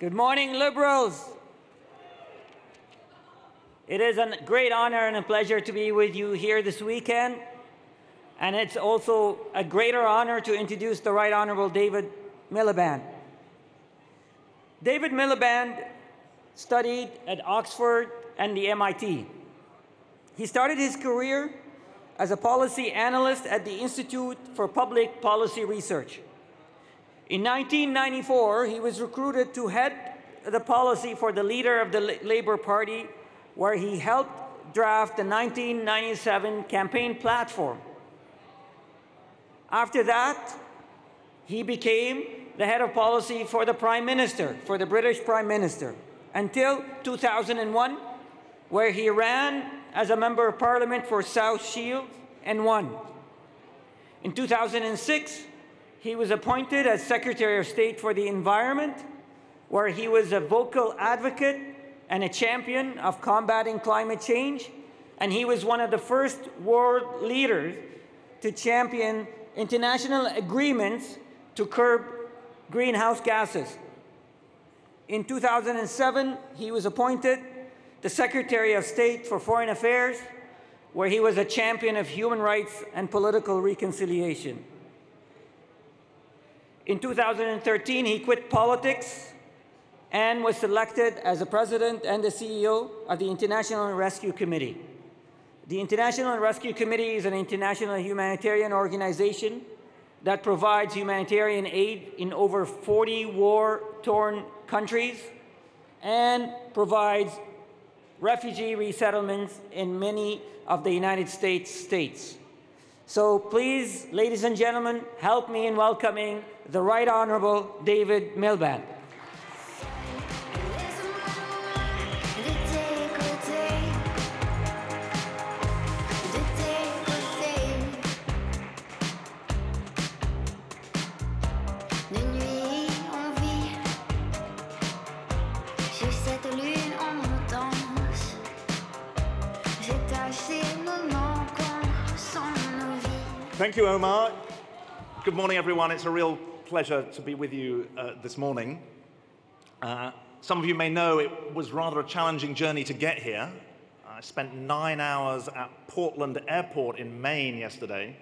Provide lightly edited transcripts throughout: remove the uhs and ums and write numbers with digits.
Good morning, Liberals. It is a great honor and a pleasure to be with you here this weekend. And it's also a greater honor to introduce the Right Honorable David Miliband. David Miliband studied at Oxford and the MIT. He started his career as a policy analyst at the Institute for Public Policy Research. In 1994, he was recruited to head the policy for the leader of the Labour Party, where he helped draft the 1997 campaign platform. After that, he became the head of policy for the Prime Minister, for the British Prime Minister, until 2001, where he ran as a Member of Parliament for South Shields and won. In 2006, he was appointed as Secretary of State for the Environment, where he was a vocal advocate and a champion of combating climate change, and he was one of the first world leaders to champion international agreements to curb greenhouse gases. In 2007, he was appointed the Secretary of State for Foreign Affairs, where he was a champion of human rights and political reconciliation. In 2013, he quit politics and was selected as the President and the CEO of the International Rescue Committee. The International Rescue Committee is an international humanitarian organization that provides humanitarian aid in over 40 war-torn countries and provides refugee resettlements in many of the United States states. So please, ladies and gentlemen, help me in welcoming the Right Honorable David Miliband. Thank you, Omar. Good morning, everyone. It's a real pleasure to be with you this morning. Some of you may know it was rather a challenging journey to get here. I spent 9 hours at Portland Airport in Maine yesterday.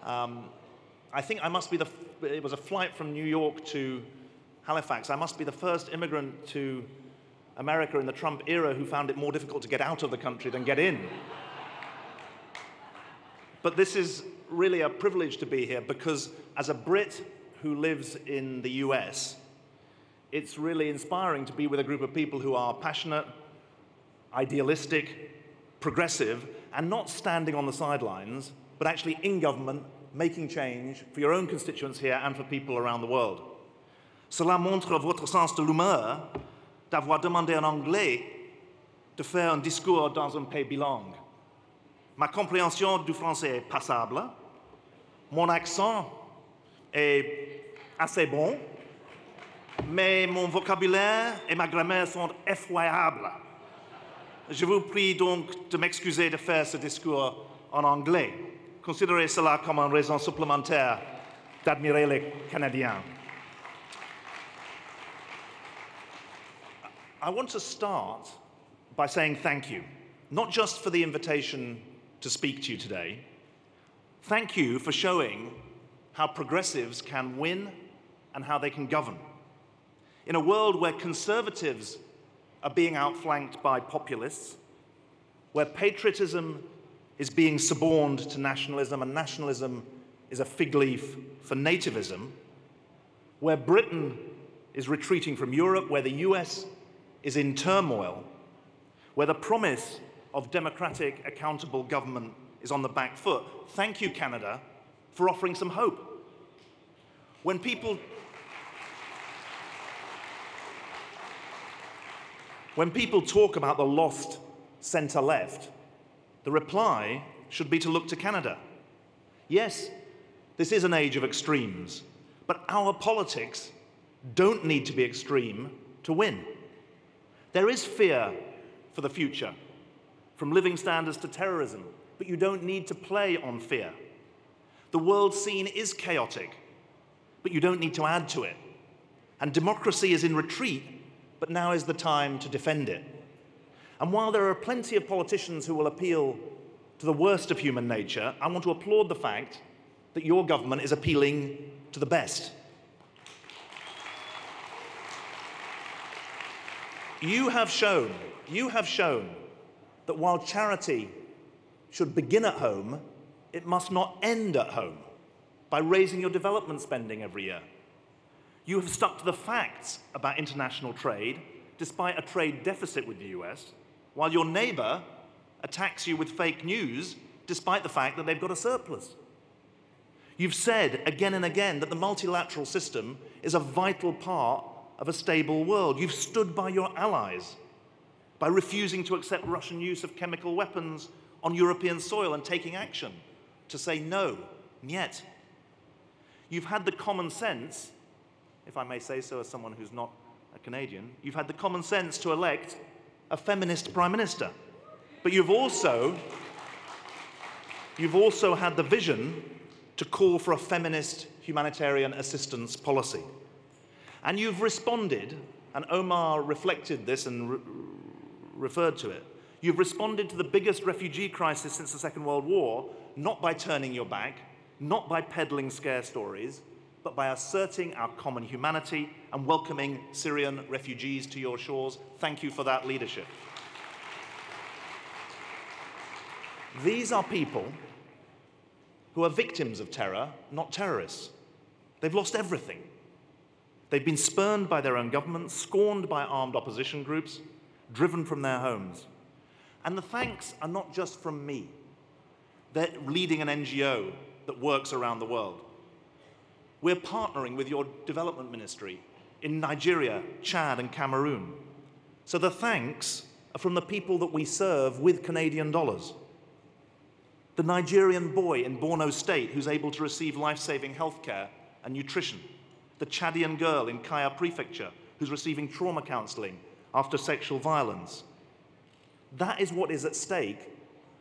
I think I must be it was a flight from New York to Halifax. I must be the first immigrant to America in the Trump era who found it more difficult to get out of the country than get in. But this is really a privilege to be here because as a Brit who lives in the US, it's really inspiring to be with a group of people who are passionate, idealistic, progressive, and not standing on the sidelines, but actually in government, making change for your own constituents here and for people around the world. Cela montre votre sens de l'humeur d'avoir demandé en anglais de faire un discours dans un pays bilingue. Ma compréhension du français est passable. Mon accent est assez bon, mais mon vocabulaire et ma grammaire sont effroyables. Je vous prie donc de m'excuser de faire ce discours en anglais. Considérez cela comme une raison supplémentaire d'admirer les Canadiens. I want to start by saying thank you, not just for the invitation to speak to you today. Thank you for showing how progressives can win and how they can govern. In a world where conservatives are being outflanked by populists, where patriotism is being suborned to nationalism and nationalism is a fig leaf for nativism, where Britain is retreating from Europe, where the US is in turmoil, where the promise of democratic, accountable government is on the back foot. Thank you, Canada, for offering some hope. When people talk about the lost centre-left, the reply should be to look to Canada. Yes, this is an age of extremes, but our politics don't need to be extreme to win. There is fear for the future, from living standards to terrorism, but you don't need to play on fear. The world scene is chaotic, but you don't need to add to it. And democracy is in retreat, but now is the time to defend it. And while there are plenty of politicians who will appeal to the worst of human nature, I want to applaud the fact that your government is appealing to the best. You have shown that while charity should begin at home, it must not end at home by raising your development spending every year. You have stuck to the facts about international trade, despite a trade deficit with the US, while your neighbor attacks you with fake news, despite the fact that they've got a surplus. You've said again and again that the multilateral system is a vital part of a stable world. You've stood by your allies by refusing to accept Russian use of chemical weapons on European soil and taking action to say no, niet. You've had the common sense, if I may say so as someone who's not a Canadian, you've had the common sense to elect a feminist prime minister. But you've also had the vision to call for a feminist humanitarian assistance policy. And you've responded, and Omar reflected this and referred to it, you've responded to the biggest refugee crisis since the Second World War, not by turning your back, not by peddling scare stories, but by asserting our common humanity and welcoming Syrian refugees to your shores. Thank you for that leadership. These are people who are victims of terror, not terrorists. They've lost everything. They've been spurned by their own government, scorned by armed opposition groups, driven from their homes. And the thanks are not just from me. They're leading an NGO that works around the world. We're partnering with your development ministry in Nigeria, Chad, and Cameroon. So the thanks are from the people that we serve with Canadian dollars. The Nigerian boy in Borno State who's able to receive life-saving healthcare and nutrition. The Chadian girl in Kaya Prefecture who's receiving trauma counseling after sexual violence. That is what is at stake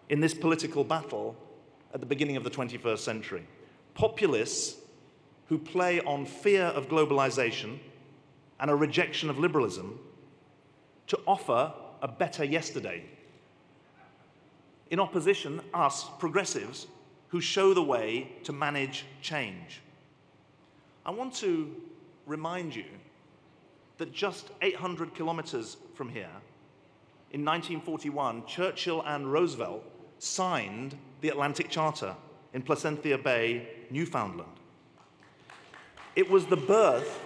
in this political battle at the beginning of the 21st century. Populists who play on fear of globalization and a rejection of liberalism to offer a better yesterday. In opposition, us, progressives, who show the way to manage change. I want to remind you that just 800 kilometers from here, in 1941, Churchill and Roosevelt signed the Atlantic Charter in Placentia Bay, Newfoundland. It was the birth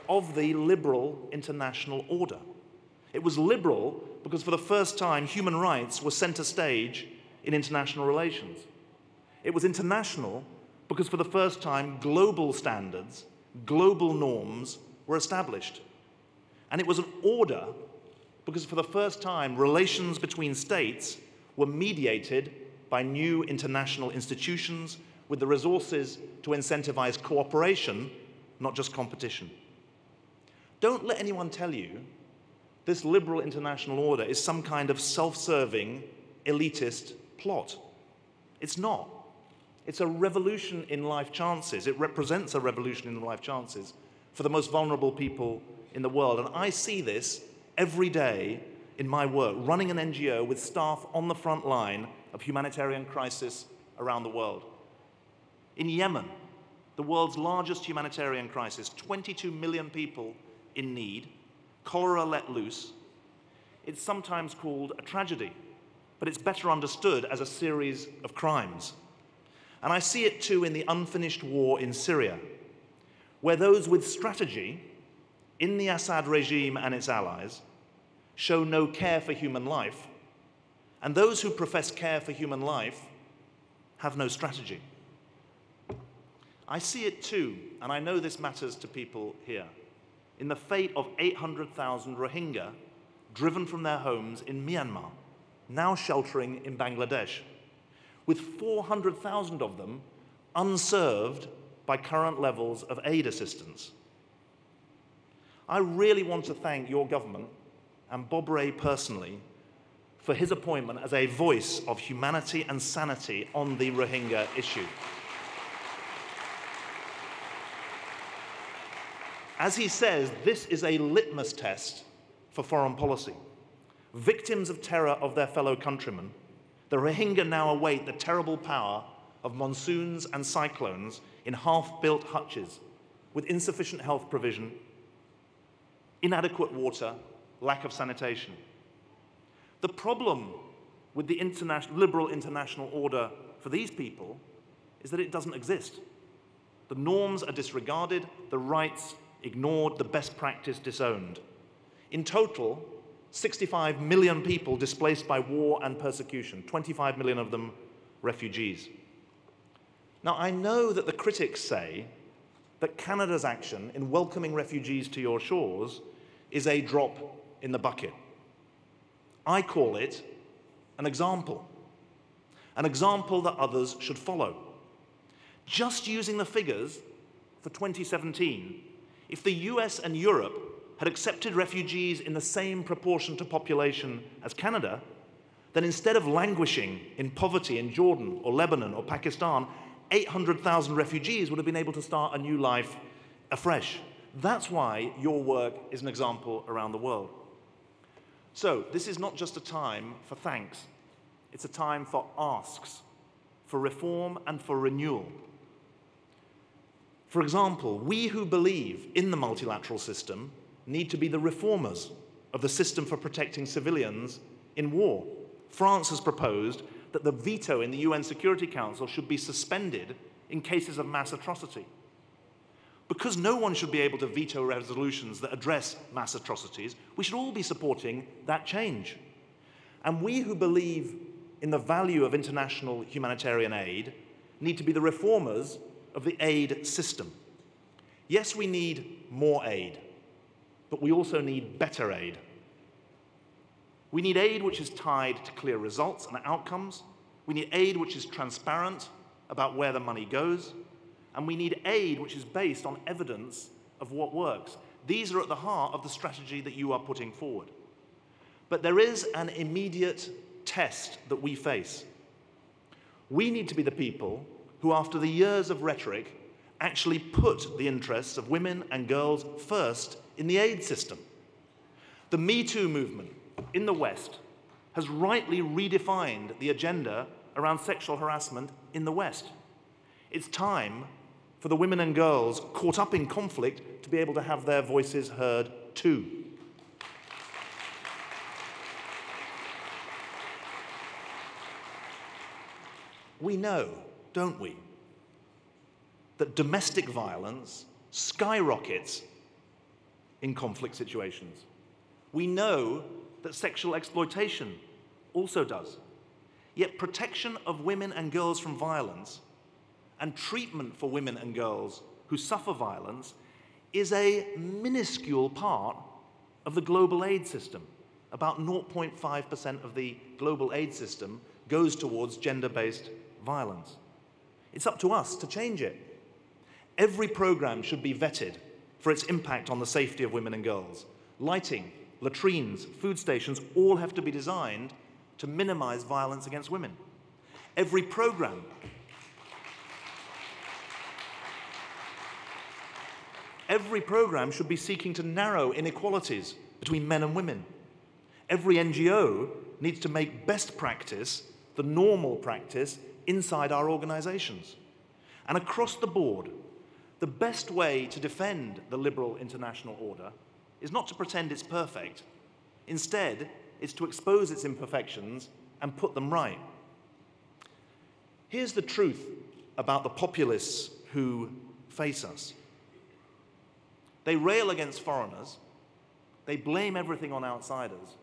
of the liberal international order. It was liberal because for the first time, human rights were center stage in international relations. It was international because for the first time, global standards, global norms were established. And it was an order because for the first time, relations between states were mediated by new international institutions with the resources to incentivize cooperation, not just competition. Don't let anyone tell you this liberal international order is some kind of self-serving, elitist plot. It's not. It's a revolution in life chances. It represents a revolution in life chances for the most vulnerable people in the world. And I see this every day in my work, running an NGO with staff on the front line of humanitarian crisis around the world. In Yemen, the world's largest humanitarian crisis, 22 million people in need, cholera let loose. It's sometimes called a tragedy, but it's better understood as a series of crimes. And I see it too in the unfinished war in Syria, where those with strategy in the Assad regime and its allies show no care for human life, and those who profess care for human life have no strategy. I see it too, and I know this matters to people here, in the fate of 800,000 Rohingya driven from their homes in Myanmar, now sheltering in Bangladesh, with 400,000 of them unserved by current levels of aid assistance. I really want to thank your government and Bob Rae personally for his appointment as a voice of humanity and sanity on the Rohingya issue. As he says, this is a litmus test for foreign policy. Victims of terror of their fellow countrymen, the Rohingya now await the terrible power of monsoons and cyclones in half-built hutches with insufficient health provision, inadequate water, lack of sanitation. The problem with the liberal international order for these people is that it doesn't exist. The norms are disregarded, the rights ignored, the best practice disowned. In total, 65 million people displaced by war and persecution, 25 million of them refugees. Now, I know that the critics say that Canada's action in welcoming refugees to your shores is a drop in the bucket. I call it an example that others should follow. Just using the figures for 2017, if the US and Europe had accepted refugees in the same proportion to population as Canada, then instead of languishing in poverty in Jordan or Lebanon or Pakistan, 800,000 refugees would have been able to start a new life afresh. That's why your work is an example around the world. So this is not just a time for thanks. It's a time for asks, for reform and for renewal. For example, we who believe in the multilateral system need to be the reformers of the system for protecting civilians in war. France has proposed that the veto in the UN Security Council should be suspended in cases of mass atrocity. Because no one should be able to veto resolutions that address mass atrocities, we should all be supporting that change. And we who believe in the value of international humanitarian aid need to be the reformers of the aid system. Yes, we need more aid, but we also need better aid. We need aid which is tied to clear results and outcomes. We need aid which is transparent about where the money goes. And we need aid which is based on evidence of what works. These are at the heart of the strategy that you are putting forward. But there is an immediate test that we face. We need to be the people who, after the years of rhetoric, actually put the interests of women and girls first in the aid system. The Me Too movement in the West has rightly redefined the agenda around sexual harassment in the West. It's time for the women and girls caught up in conflict to be able to have their voices heard too. We know, don't we, that domestic violence skyrockets in conflict situations. We know that sexual exploitation also does. Yet protection of women and girls from violence and treatment for women and girls who suffer violence is a minuscule part of the global aid system. About 0.5% of the global aid system goes towards gender-based violence. It's up to us to change it. Every program should be vetted for its impact on the safety of women and girls. Lighting, latrines, food stations all have to be designed to minimize violence against women. Every program should be seeking to narrow inequalities between men and women. Every NGO needs to make best practice the normal practice inside our organizations. And across the board, the best way to defend the liberal international order is not to pretend it's perfect. Instead, it's to expose its imperfections and put them right. Here's the truth about the populists who face us. They rail against foreigners, they blame everything on outsiders,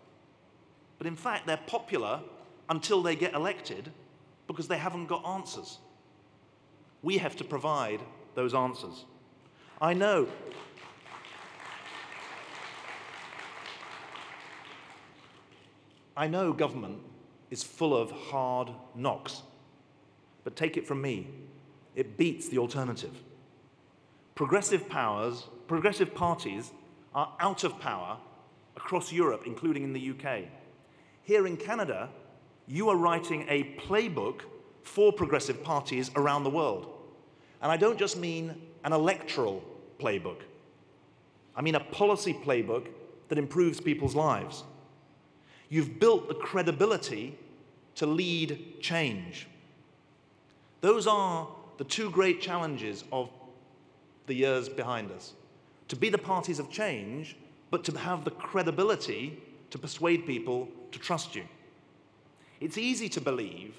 but in fact they're popular until they get elected because they haven't got answers. We have to provide those answers. I know government is full of hard knocks, but take it from me, it beats the alternative. Progressive parties are out of power across Europe, including in the UK. Here in Canada, you are writing a playbook for progressive parties around the world. And I don't just mean an electoral playbook. I mean a policy playbook that improves people's lives. You've built the credibility to lead change. Those are the two great challenges of the years behind us. To be the parties of change, but to have the credibility to persuade people to trust you. It's easy to believe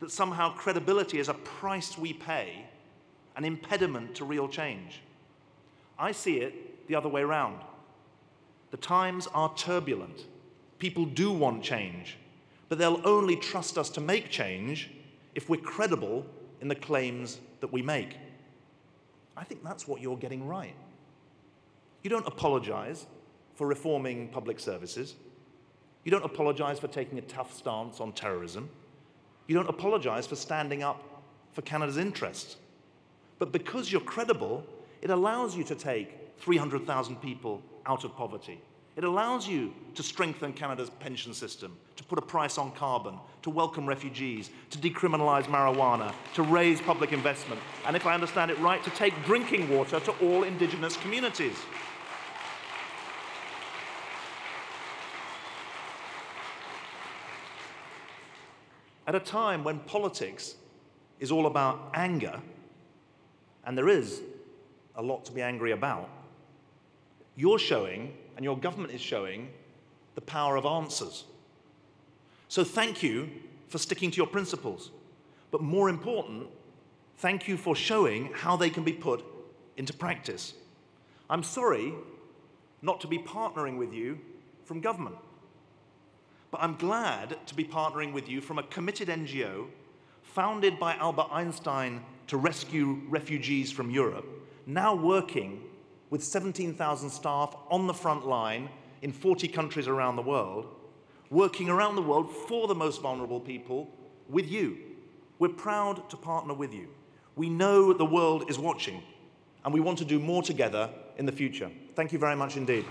that somehow credibility is a price we pay, an impediment to real change. I see it the other way around. The times are turbulent. People do want change, but they'll only trust us to make change if we're credible in the claims that we make. I think that's what you're getting right. You don't apologize for reforming public services. You don't apologize for taking a tough stance on terrorism. You don't apologize for standing up for Canada's interests. But because you're credible, it allows you to take 300,000 people out of poverty. It allows you to strengthen Canada's pension system, to put a price on carbon, to welcome refugees, to decriminalize marijuana, to raise public investment, and if I understand it right, to take drinking water to all Indigenous communities. At a time when politics is all about anger, and there is a lot to be angry about, you're showing, and your government is showing, the power of answers. So thank you for sticking to your principles. But more important, thank you for showing how they can be put into practice. I'm sorry not to be partnering with you from government. But I'm glad to be partnering with you from a committed NGO founded by Albert Einstein to rescue refugees from Europe, now working with 17,000 staff on the front line in 40 countries around the world, working around the world for the most vulnerable people with you. We're proud to partner with you. We know the world is watching, and we want to do more together in the future. Thank you very much indeed.